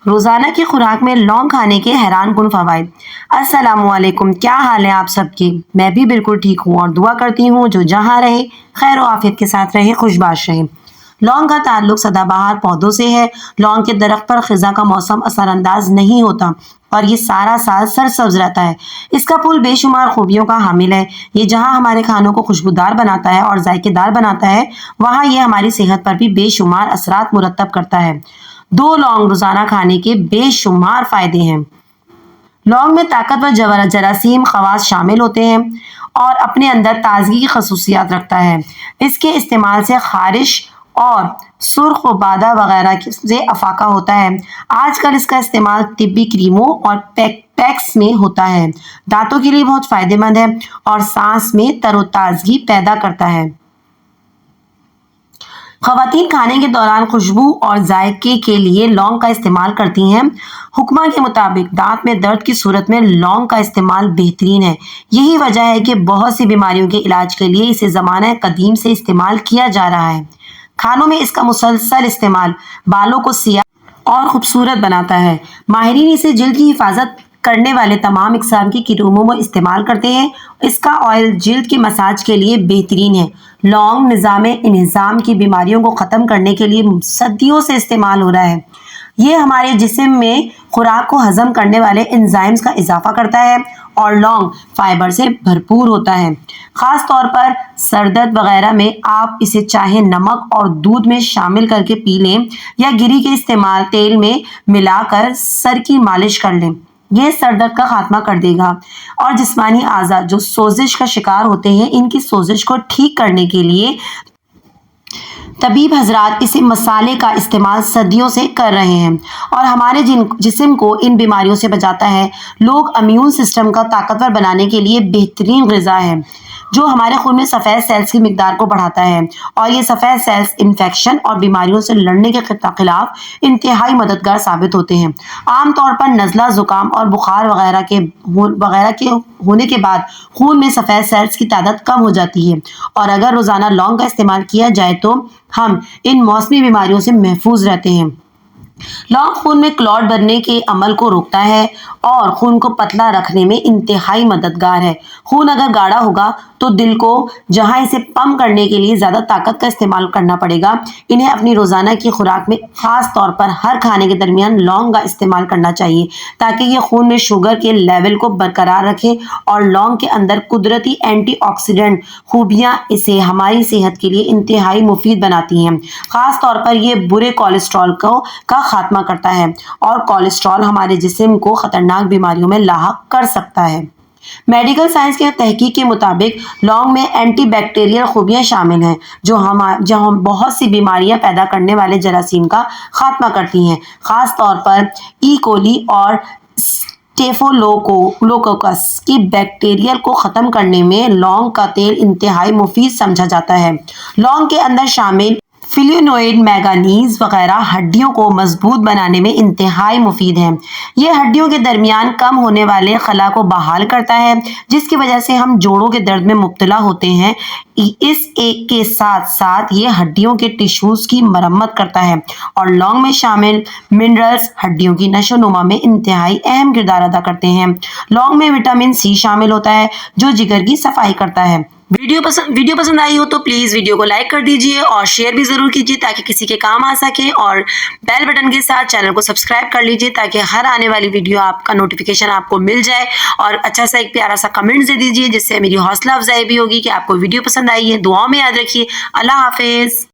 روزانہ کی خوراک میں لونگ کھانے کے حیران کن فوائد۔ السلام علیکم، کیا حال ہے آپ سب کے؟ میں بھی بالکل ٹھیک ہوں اور دعا کرتی ہوں جو جہاں رہے خیر و عافیت کے ساتھ رہے، خوشباش رہے۔ لونگ کا تعلق سدا بہار پودوں سے ہے۔ لونگ کے درخت پر خزاں کا موسم اثر انداز نہیں ہوتا اور یہ سارا سال سرسبز رہتا ہے۔ اس کا پھول بے شمار خوبیوں کا حامل ہے۔ یہ جہاں ہمارے کھانوں کو خوشبودار بناتا ہے اور ذائقے دار بناتا ہے، وہاں یہ ہماری صحت پر بھی بے شمار اثرات مرتب کرتا ہے۔ 2 لونگ روزانہ کھانے کے بے شمار فائدے ہیں۔ لونگ میں طاقتور جراثیم خواص شامل ہوتے ہیں اور اپنے اندر تازگی کی خصوصیات رکھتا ہے۔ اس کے استعمال سے خارش اور سرخ و بادہ وغیرہ سے افاقہ ہوتا ہے۔ آج کل اس کا استعمال طبی کریموں اور پیکس میں ہوتا ہے۔ دانتوں کے لیے بہت فائدہ مند ہے اور سانس میں تر و تازگی پیدا کرتا ہے۔ خواتین کھانے کے دوران خوشبو اور ذائقے کے لیے لونگ کا استعمال کرتی ہیں۔ حکمہ کے مطابق دانت میں درد کی صورت میں لونگ کا استعمال بہترین ہے۔ یہی وجہ ہے کہ بہت سی بیماریوں کے علاج کے لیے اسے زمانہ قدیم سے استعمال کیا جا رہا ہے۔ کھانوں میں اس کا مسلسل استعمال بالوں کو سیاہ اور خوبصورت بناتا ہے۔ ماہرین اسے جلد کی حفاظت کرنے والے تمام اقسام کی کریموں میں استعمال کرتے ہیں۔ اس کا آئل جلد کے مساج کے لیے بہترین ہے۔ لونگ نظام انہضام کی بیماریوں کو ختم کرنے کے لیے صدیوں سے استعمال ہو رہا ہے۔ یہ ہمارے جسم میں خوراک کو ہضم کرنے والے انزائمز کا اضافہ کرتا ہے اور لونگ فائبر سے بھرپور ہوتا ہے۔ خاص طور پر سر درد وغیرہ میں آپ اسے چاہے نمک اور دودھ میں شامل کر کے پی لیں یا گری کے استعمال تیل میں ملا کر سر کی مالش کر لیں۔ یہ سر درد کا خاتمہ کر دے گا اور جسمانی اعضاء جو سوزش کا شکار ہوتے ہیں، ان کی سوزش کو ٹھیک کرنے کے لیے طبیب حضرات اس مسالے کا استعمال صدیوں سے کر رہے ہیں اور ہمارے جسم کو ان بیماریوں سے بچاتا ہے۔ لوگ امیون سسٹم کا طاقتور بنانے کے لیے بہترین غذا ہے جو ہمارے خون میں سفید سیلز کی مقدار کو بڑھاتا ہے اور یہ سفید سیلز انفیکشن اور بیماریوں سے لڑنے کے خلاف انتہائی مددگار ثابت ہوتے ہیں۔ عام طور پر نزلہ، زکام اور بخار وغیرہ کے ہونے کے بعد خون میں سفید سیلز کی تعداد کم ہو جاتی ہے اور اگر روزانہ لونگ کا استعمال کیا جائے تو ہم ان موسمی بیماریوں سے محفوظ رہتے ہیں۔ لونگ خون میں کلوٹ بننے کے عمل کو روکتا ہے اور خون کو پتلا رکھنے میں انتہائی مددگار ہے۔ خون اگر گاڑھا ہوگا تو دل کو جہاں اسے پمپ کرنے کے لیے زیادہ طاقت کا استعمال کرنا پڑے گا۔ انہیں اپنی روزانہ کی خوراک میں خاص طور پر ہر کھانے کے درمیان لونگ کا استعمال کرنا چاہیے تاکہ یہ خون میں شوگر کے لیول کو برقرار رکھے اور لونگ کے اندر قدرتی اینٹی آکسیڈنٹ خوبیاں اسے ہماری صحت کے لیے انتہائی مفید بناتی ہیں۔ خاص طور پر یہ برے کولیسٹرول کا خاتمہ کرتا ہے اور کولیسٹرول ہمارے جسم کو خطرناک بیماریوں میں لاحق کر سکتا ہے۔ میڈیکل سائنس کی تحقیق کے مطابق لونگ میں اینٹی بیکٹیریل خوبیاں شامل ہیں جو ہم بہت سی بیماریاں پیدا کرنے والے جراثیم کا خاتمہ کرتی ہیں۔ خاص طور پر ای کولی اور اسٹیفولوکوکس کی بیکٹیریل کو ختم کرنے میں لونگ کا تیل انتہائی مفید سمجھا جاتا ہے۔ لونگ کے اندر شامل فلیونوئڈ مینگنیز وغیرہ ہڈیوں کو مضبوط بنانے میں انتہائی مفید ہیں۔ یہ ہڈیوں کے درمیان کم ہونے والے خلا کو بحال کرتا ہے جس کی وجہ سے ہم جوڑوں کے درد میں مبتلا ہوتے ہیں۔ اس ایک کے ساتھ ساتھ یہ ہڈیوں کے ٹشوز کی مرمت کرتا ہے اور لونگ میں شامل منرلز ہڈیوں کی نشو و نما میں انتہائی اہم کردار ادا کرتے ہیں۔ لونگ میں وٹامن سی شامل ہوتا ہے جو جگر کی صفائی کرتا ہے۔ ویڈیو پسند آئی ہو تو پلیز ویڈیو کو لائک کر دیجئے اور شیئر بھی ضرور کیجئے تاکہ کسی کے کام آ سکے اور بیل بٹن کے ساتھ چینل کو سبسکرائب کر لیجئے تاکہ ہر آنے والی ویڈیو آپ کا نوٹیفیکیشن آپ کو مل جائے اور اچھا سا ایک پیارا سا کمنٹ دے دیجئے جس سے میری حوصلہ افزائی بھی ہوگی کہ آپ کو ویڈیو پسند آئی ہے۔ دعاؤں میں یاد رکھیے۔ اللہ حافظ۔